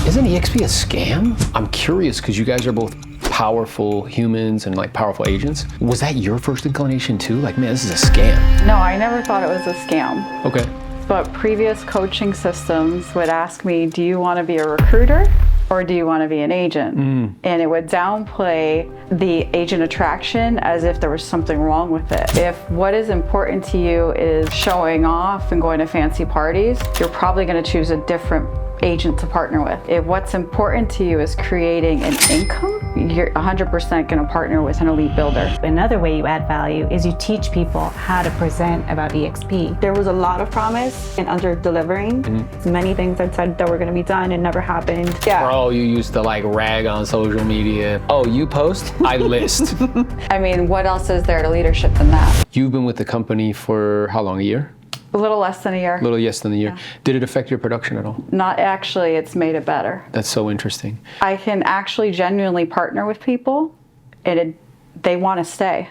Isn't eXp a scam? I'm curious because you guys are both powerful humans and like powerful agents. Was that your first inclination too? Like, man, this is a scam. No, I never thought it was a scam. Okay. But previous coaching systems would ask me, do you want to be a recruiter or do you want to be an agent? And it would downplay the agent attraction as if there was something wrong with it. If what is important to you is showing off and going to fancy parties, you're probably going to choose a different agent to partner with. If what's important to you is creating an income, you're 100% going to partner with an elite builder. Another way you add value is you teach people how to present about eXp. There was a lot of promise and under delivering. Many things that said that were going to be done and never happened. Yeah. Bro, you used to like rag on social media. Oh, you post? I list. I mean, what else is there to leadership than that? You've been with the company for how long, a year? A little less than a year. A little less than a year. Yeah. Did it affect your production at all? Not actually, it's made it better. That's so interesting. I can actually genuinely partner with people and they want to stay.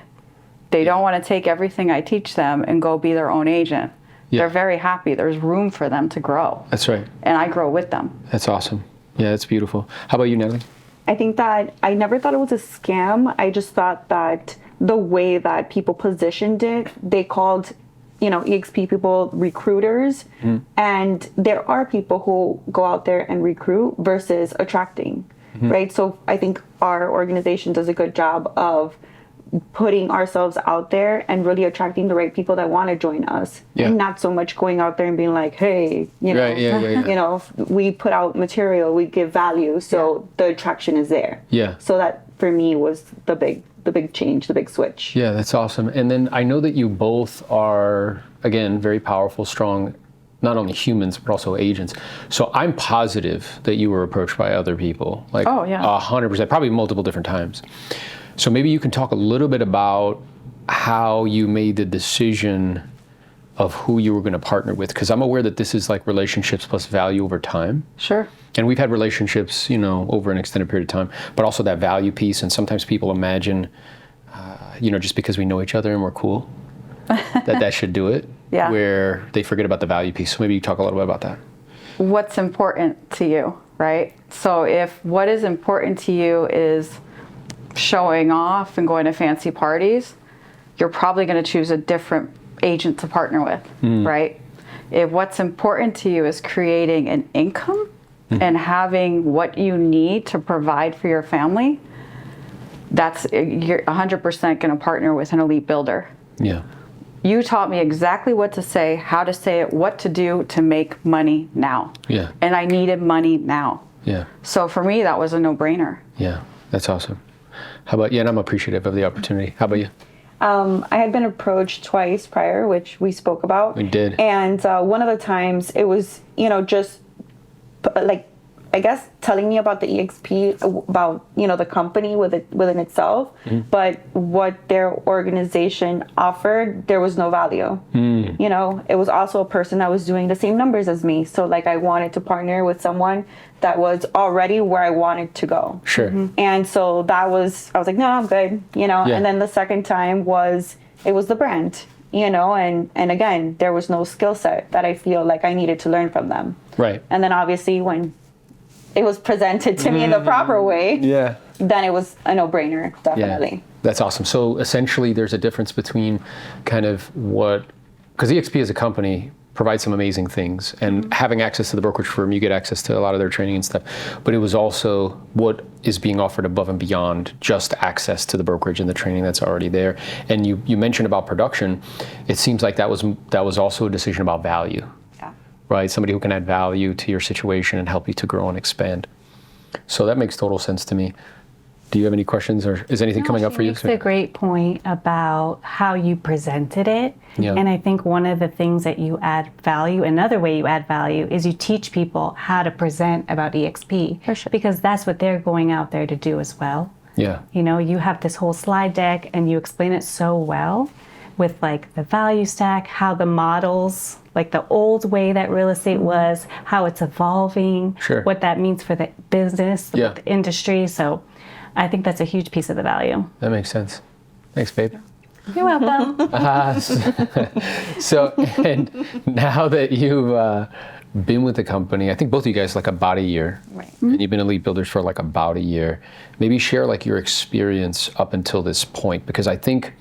They don't want to take everything I teach them and go be their own agent. Yeah. They're very happy. There's room for them to grow. That's right. And I grow with them. That's awesome. Yeah, that's beautiful. How about you, Natalie? I think that I never thought it was a scam. I just thought that the way that people positioned it, they called eXp people recruiters, and there are people who go out there and recruit versus attracting, right? So I think our organization does a good job of putting ourselves out there and really attracting the right people that want to join us, and not so much going out there and being like, hey, we put out material, we give value, so the attraction is there. Yeah. So that for me was the big change, the big switch. Yeah, that's awesome. And then I know that you both are, again, very powerful, strong, not only humans, but also agents. So I'm positive that you were approached by other people, like 100%, probably multiple different times. So maybe you can talk a little bit about how you made the decision of who you were going to partner with, because I'm aware that this is like relationships plus value over time. Sure. And we've had relationships, over an extended period of time, but also that value piece. And sometimes people imagine, just because we know each other and we're cool, that should do it. Yeah. Where they forget about the value piece. So maybe you talk a little bit about that. What's important to you, right? So if what is important to you is showing off and going to fancy parties, you're probably going to choose a different agent to partner with, right? If what's important to you is creating an income and having what you need to provide for your family, you're 100% going to partner with an elite builder. Yeah. You taught me exactly what to say, how to say it, what to do to make money now. Yeah. And I needed money now. Yeah. So for me, that was a no-brainer. Yeah, that's awesome. How about you? And I'm appreciative of the opportunity. How about you? I had been approached twice prior, which we spoke about. We did. And one of the times it was, just like, I guess telling me about the eXp, about, the company within itself, but what their organization offered, there was no value. It was also a person that was doing the same numbers as me. So like I wanted to partner with someone that was already where I wanted to go. Sure. And so I was like, no, I'm good, And then the second time it was the brand, and again, there was no skill set that I feel like I needed to learn from them. Right. And then obviously when it was presented to me in the proper way, then it was a no-brainer, definitely. Yeah. That's awesome. So essentially there's a difference between kind of because eXp as a company provides some amazing things, and having access to the brokerage firm, you get access to a lot of their training and stuff, but it was also what is being offered above and beyond just access to the brokerage and the training that's already there. And you mentioned about production. It seems like that was also a decision about value. Right? Somebody who can add value to your situation and help you to grow and expand. So that makes total sense to me. Do you have any questions, or is anything coming up for you? She makes a great point about how you presented it. Yeah. And I think one of the things that you add value, another way you add value, is you teach people how to present about eXp. For sure. Because that's what they're going out there to do as well. Yeah. You have this whole slide deck and you explain it so well with like the value stack, how the models, like the old way that real estate was, how it's evolving, what that means for the business, the industry. So I think that's a huge piece of the value. That makes sense. Thanks, babe. You're welcome. So, and now that you've been with the company, I think both of you guys like about a year. Right. And you've been elite builders for like about a year. Maybe share like your experience up until this point, because I think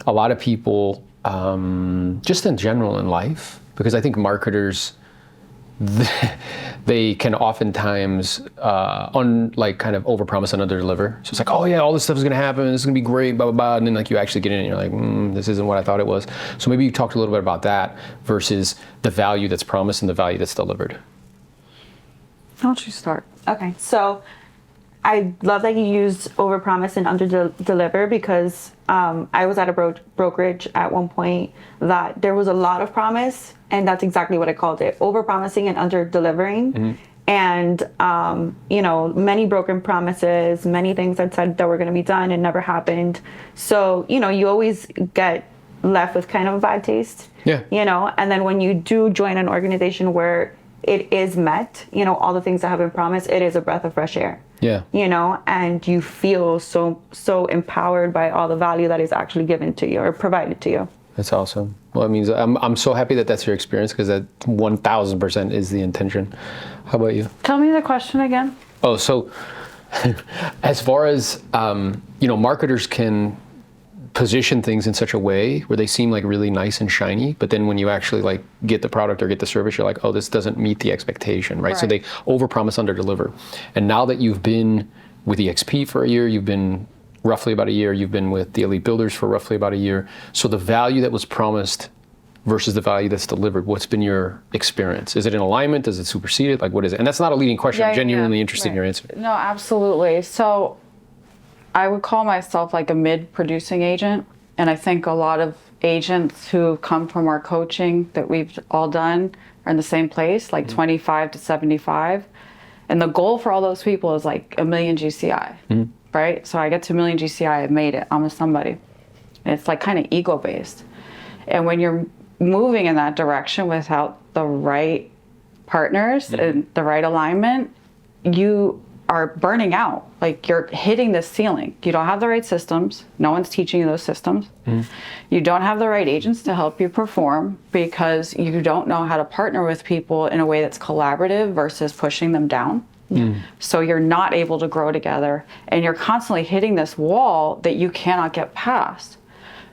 a lot of people, just in general in life, because I think marketers, they can oftentimes kind of overpromise and underdeliver. So it's like, oh yeah, all this stuff is gonna happen, this is gonna be great, blah, blah, blah. And then like you actually get in and you're like, this isn't what I thought it was. So maybe you talked a little bit about that versus the value that's promised and the value that's delivered. Why don't you start? Okay, so I love that you used overpromise and underdeliver, because I was at a brokerage at one point that there was a lot of promise, and that's exactly what I called it: overpromising and underdelivering. And many broken promises, many things that said that were going to be done and never happened. So you always get left with kind of a bad taste. Yeah. And then when you do join an organization where it is met, all the things that have been promised, it is a breath of fresh air. Yeah. And you feel so empowered by all the value that is actually given to you or provided to you. That's awesome. Well, it means I'm so happy that that's your experience, because that 1000% is the intention. How about you? Tell me the question again. Oh, so as far as, marketers can position things in such a way where they seem like really nice and shiny, but then when you actually like get the product or get the service, you're like, oh, this doesn't meet the expectation, right? So they overpromise, underdeliver. And now that you've been with eXp for a year, you've been roughly about a year, you've been with the elite builders for roughly about a year. So the value that was promised versus the value that's delivered, what's been your experience? Is it in alignment? Does it supersede it? Like, what is it? And that's not a leading question. I'm genuinely interested in your answer. No, absolutely. So I would call myself like a mid-producing agent. And I think a lot of agents who come from our coaching that we've all done are in the same place, like 25 to 75. And the goal for all those people is like 1 million GCI, right? So I get to 1 million GCI, I've made it, I'm a somebody. And it's like kind of ego-based. And when you're moving in that direction without the right partners and the right alignment, you are burning out. Like, you're hitting the ceiling. You don't have the right systems. No one's teaching you those systems. You don't have the right agents to help you perform, because you don't know how to partner with people in a way that's collaborative versus pushing them down. So you're not able to grow together, and you're constantly hitting this wall that you cannot get past.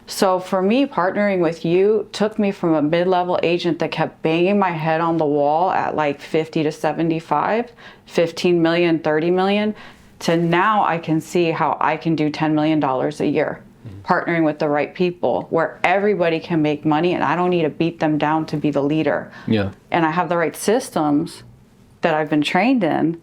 So for me, partnering with you took me from a mid-level agent that kept banging my head on the wall at like 50 to 75, 15 million, 30 million, to now I can see how I can do $10 million a year, partnering with the right people where everybody can make money and I don't need to beat them down to be the leader. Yeah. And I have the right systems that I've been trained in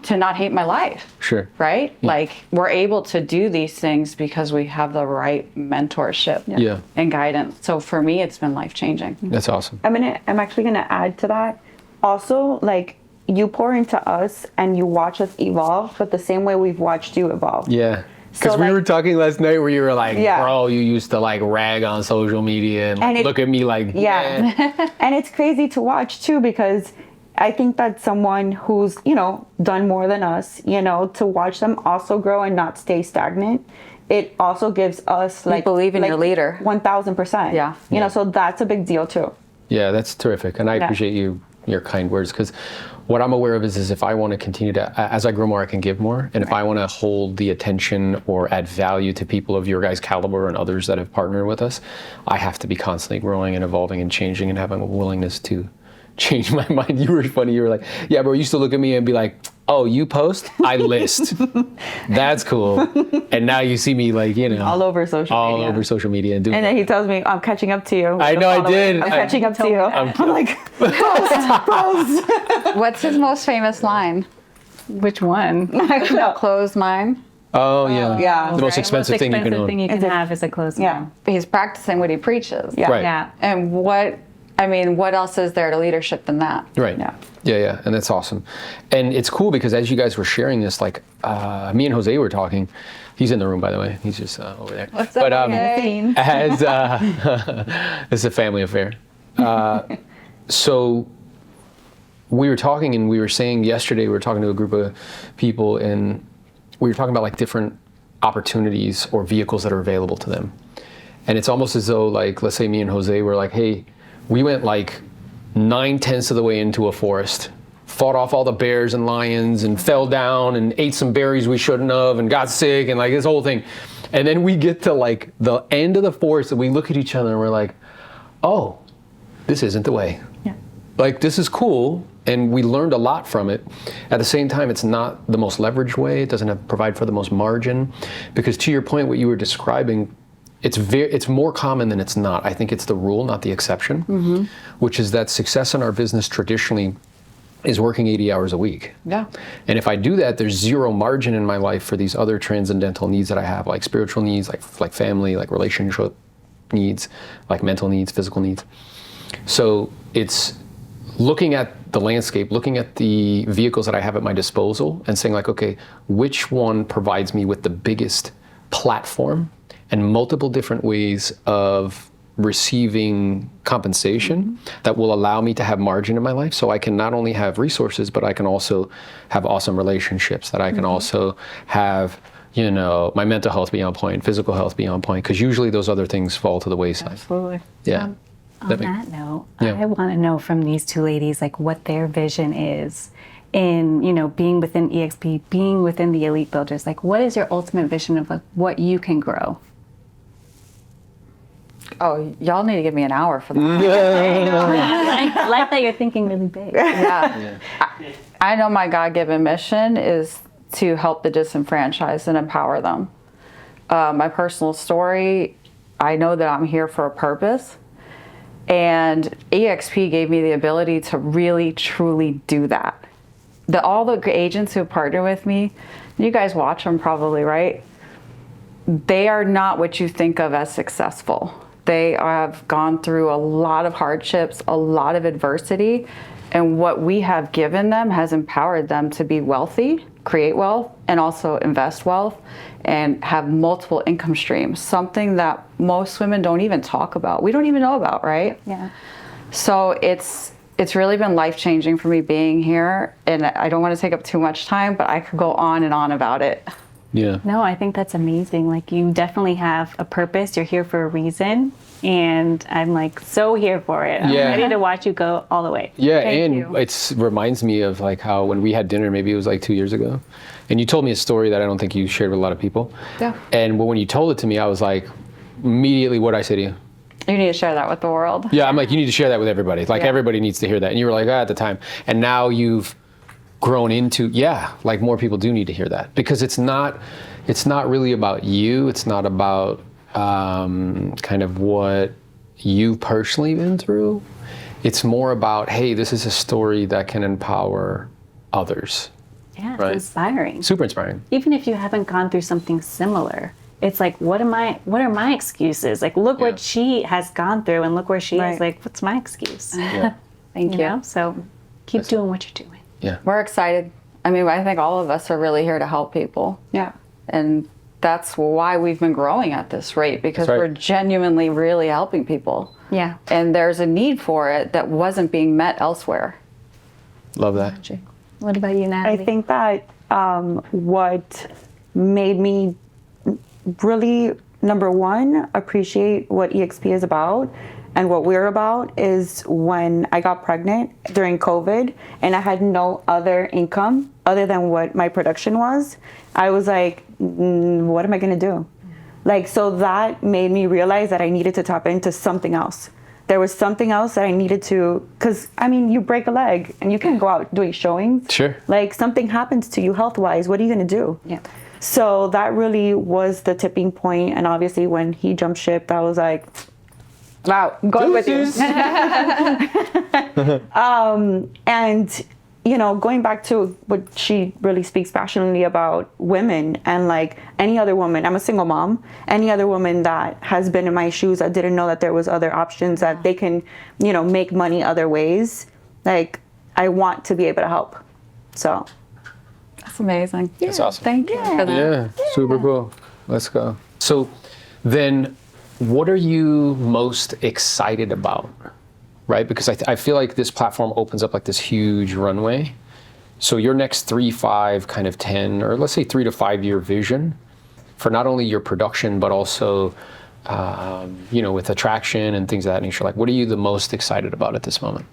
to not hate my life. Sure. Right? Yeah. Like, we're able to do these things because we have the right mentorship and guidance. So for me, it's been life-changing. That's awesome. I'm actually gonna add to that. Also, like, you pour into us and you watch us evolve, but the same way we've watched you evolve. Yeah. Because we were talking last night where you were like, bro, you used to like rag on social media and look at me like, And it's crazy to watch too, because I think that someone who's, done more than us, to watch them also grow and not stay stagnant, it also gives us like... You believe in your leader. 1000%. Yeah. So that's a big deal too. Yeah, that's terrific. And I appreciate your kind words, because what I'm aware of is if I want to continue to, as I grow more, I can give more. And if I want to hold the attention or add value to people of your guys' caliber and others that have partnered with us, I have to be constantly growing and evolving and changing and having a willingness to change my mind. You were funny. You were like, yeah, bro, you used to look at me and be like, oh, you post? I list. That's cool. And now you see me like, all over social media. All over social media. And then he tells me, I'm catching up to you. I know, I did. I'm catching up to you. I'm like, post. What's his most famous line? Which one? Closed mind. Oh, yeah. Yeah. The most expensive thing you can own. thing you can have is a closed mind. He's practicing what he preaches. Yeah. Right. Yeah. And what else is there to leadership than that? Right. Yeah. And that's awesome. And it's cool because as you guys were sharing this, like me and Jose were talking. He's in the room, by the way. He's just over there. What's up, Jose? As it's a family affair. So we were talking, and we were saying yesterday, we were talking to a group of people, and we were talking about like different opportunities or vehicles that are available to them. And it's almost as though, like, let's say me and Jose were like, hey, we went like 9/10 of the way into a forest, fought off all the bears and lions and fell down and ate some berries we shouldn't have and got sick and like this whole thing. And then we get to like the end of the forest and we look at each other and we're like, oh, this isn't the way. Yeah. Like, this is cool, and we learned a lot from it. At the same time, it's not the most leveraged way. It doesn't provide for the most margin. Because to your point, what you were describing, it's more common than it's not. I think it's the rule, not the exception, which is that success in our business traditionally is working 80 hours a week. Yeah. And if I do that, there's zero margin in my life for these other transcendental needs that I have, like spiritual needs, like family, like relationship needs, like mental needs, physical needs. So it's looking at the landscape, looking at the vehicles that I have at my disposal and saying like, okay, which one provides me with the biggest platform and multiple different ways of receiving compensation that will allow me to have margin in my life, so I can not only have resources, but I can also have awesome relationships, that I can also have, you know, my mental health be on point, physical health be on point, because usually those other things fall to the wayside. Absolutely. Yeah. On that note, Yeah. I want to know from these two ladies, like, what their vision is in, you know, being within eXp, being within the Elite Builders. Like, what is your ultimate vision of like what you can grow? Oh, y'all need to give me an hour for that. I like that you're thinking really big. Yeah. I know my God-given mission is to help the disenfranchised and empower them. My personal story, I know that I'm here for a purpose. And eXp gave me the ability to really, truly do that. All the agents who partner with me, you guys watch them probably, right? They are not what you think of as successful. They have gone through a lot of hardships, a lot of adversity, and what we have given them has empowered them to be wealthy, create wealth, and also invest wealth and have multiple income streams, something that most women don't even talk about. We don't even know about, right? Yeah. So it's really been life-changing for me being here, and I don't want to take up too much time, but I could go on and on about it. Yeah. No, I think that's amazing. Like, you definitely have a purpose. You're here for a reason. And I'm like so here for it. I'm Yeah. ready to watch you go all the way. Yeah, Thank and you. it reminds me of like how when we had dinner, maybe it was like 2 years ago, and you told me a story that I don't think you shared with a lot of people. Yeah. And when you told it to me, I was like, immediately, what did I say to you? You need to share that with the world. Yeah, I'm like, you need to share that with everybody. Like, Yeah. everybody needs to hear that. And you were like, at the time. And now you've grown into, like more people do need to hear that, because it's not really about you. It's not about kind of what you've personally been through. It's more about, hey, this is a story that can empower others. Yeah, it's Right. inspiring. Super inspiring. Even if you haven't gone through something similar, it's like, what are my excuses? Like, look Yeah. what she has gone through and look where she Right. is. Like, what's my excuse? Yeah. Thank you. know? So keep doing what you're doing. Yeah. We're excited. I mean, I think all of us are really here to help people. Yeah. And that's why we've been growing at this rate, because That's right. we're genuinely really helping people. Yeah. And there's a need for it that wasn't being met elsewhere. Love that. What about you, Natalie? I think that what made me really, number one, appreciate what eXp is about and what we're about is when I got pregnant during COVID and I had no other income other than what my production was. I was like, what am I going to do? Like, so that made me realize that I needed to tap into something else. There was something else that I needed to, because I mean, you break a leg and you can't go out doing showings. Sure. Like, something happens to you health-wise, what are you going to do? Yeah. So that really was the tipping point. And obviously when he jumped ship, I was like, wow, I'm going with you. And, you know, going back to what she really speaks passionately about women and like any other woman, I'm a single mom, any other woman that has been in my shoes that didn't know that there was other options that they can, you know, make money other ways. Like, I want to be able to help. So. That's amazing. That's awesome. Thank you for that. Yeah, super cool. Let's go. So then, what are you most excited about, right? Because I feel like this platform opens up like this huge runway. So your next 3, 5, kind of 10, or let's say 3 to 5 year vision for not only your production, but also, you know, with attraction and things of that nature. Like, what are you the most excited about at this moment?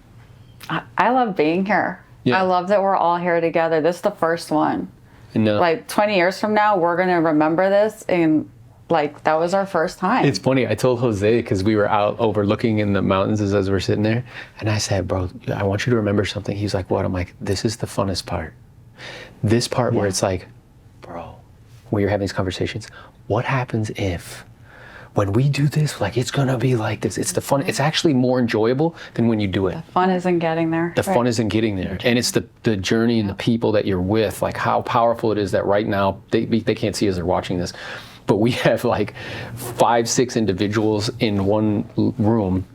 I love being here. Yeah. I love that we're all here together. This is the first one. No. Like 20 years from now, we're going to remember this, and like that was our first time. It's funny. I told Jose, because we were out overlooking in the mountains as we're sitting there, and I said, bro, I want you to remember something. He's like, what? I'm like, this is the funnest part. This part where it's like, bro, when you're having these conversations, what happens if, when we do this, like it's gonna be like this. It's the fun. It's actually more enjoyable than when you do it. Fun isn't getting there. The fun isn't getting there, and it's the journey and the people that you're with. Like how powerful it is that right now they can't see as they're watching this, but we have like 5-6 individuals in one room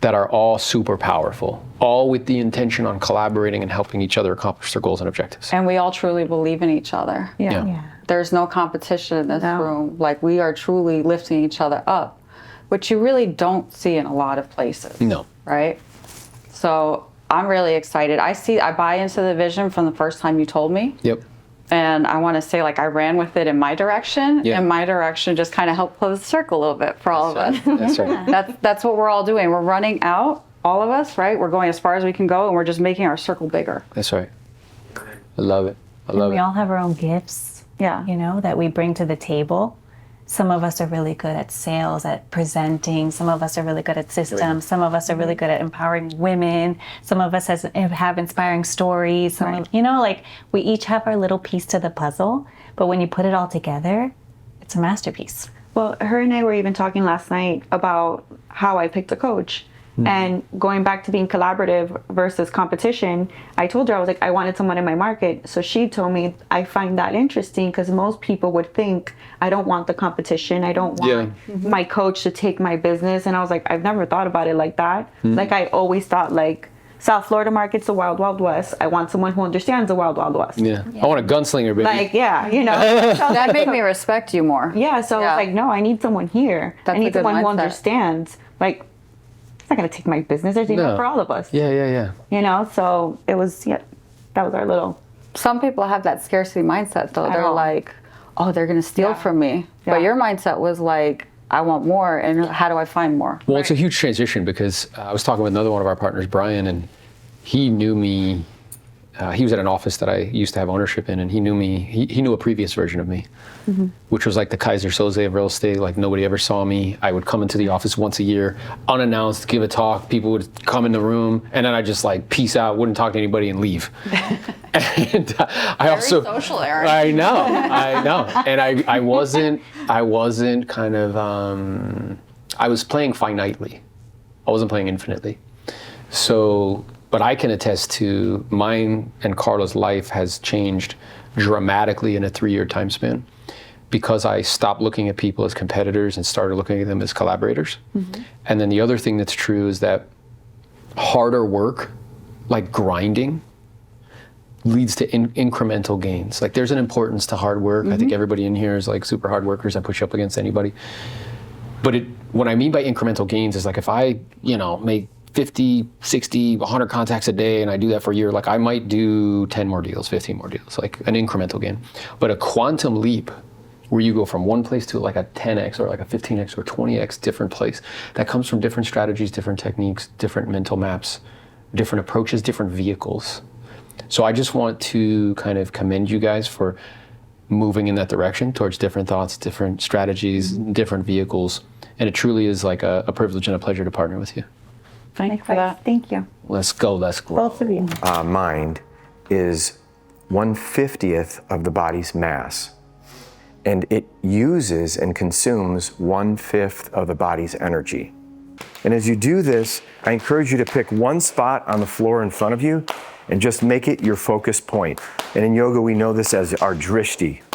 that are all super powerful, all with the intention on collaborating and helping each other accomplish their goals and objectives. And we all truly believe in each other. Yeah. There's no competition in this room. Like we are truly lifting each other up, which you really don't see in a lot of places. No. Right? So I'm really excited. I buy into the vision from the first time you told me. Yep. And I want to say, like, I ran with it in my direction, Yeah. and my direction just kind of helped close the circle a little bit for all of us. That's right. That's what we're all doing. We're running out, all of us, right? We're going as far as we can go, and we're just making our circle bigger. That's right. I love it. I love We it. all have our own gifts, Yeah. you know, that we bring to the table. Some of us are really good at sales, at presenting. Some of us are really good at systems. Some of us are really good at empowering women. Some of us have inspiring stories. You know, like we each have our little piece to the puzzle. But when you put it all together, it's a masterpiece. Well, her and I were even talking last night about how I picked a coach. And going back to being collaborative versus competition, I told her, I was like, I wanted someone in my market. So she told me, I find that interesting because most people would think, I don't want the competition. I don't want my coach to take my business. And I was like, I've never thought about it like that. Like I always thought like, South Florida market's the wild, wild west. I want someone who understands the wild, wild west. Yeah. I want a gunslinger, baby. Like, yeah, you know. That made me respect you more. Yeah, so I was like, no, I need someone here. That's I a need good someone who mindset. understands. Like, it's not going to take my business. There's enough for all of us. Yeah. You know, so it was, that was our little. Some people have that scarcity mindset, though. They're like, oh, they're going to steal from me. But your mindset was like, I want more, and how do I find more? Well, it's a huge transition because I was talking with another one of our partners, Brian, and he knew me. He was at an office that I used to have ownership in, and he knew me. He knew a previous version of me, which was like the Kaiser Soze of real estate. Like nobody ever saw me. I would come into the office once a year, unannounced, give a talk. People would come in the room, and then I just like peace out, wouldn't talk to anybody, and leave. And I also social, Aaron. I know, and I wasn't kind of. I was playing finitely. I wasn't playing infinitely. So. But I can attest to mine and Carla's life has changed dramatically in a 3-year time span because I stopped looking at people as competitors and started looking at them as collaborators. And then the other thing that's true is that harder work, like grinding, leads to incremental gains. Like there's an importance to hard work. I think everybody in here is like super hard workers. I push up against anybody. But what I mean by incremental gains is like if I, make 50, 60, 100 contacts a day, and I do that for a year, like I might do 10 more deals, 15 more deals, like an incremental gain. But a quantum leap where you go from one place to like a 10x or like a 15x or 20x different place, that comes from different strategies, different techniques, different mental maps, different approaches, different vehicles. So I just want to kind of commend you guys for moving in that direction towards different thoughts, different strategies, different vehicles. And it truly is like a privilege and a pleasure to partner with you. Thank you for that. Thank you. Let's go, let's grow. Both of you. Mind is 1/50th of the body's mass, and it uses and consumes 1/5 of the body's energy. And as you do this, I encourage you to pick one spot on the floor in front of you and just make it your focus point. And in yoga, we know this as our drishti,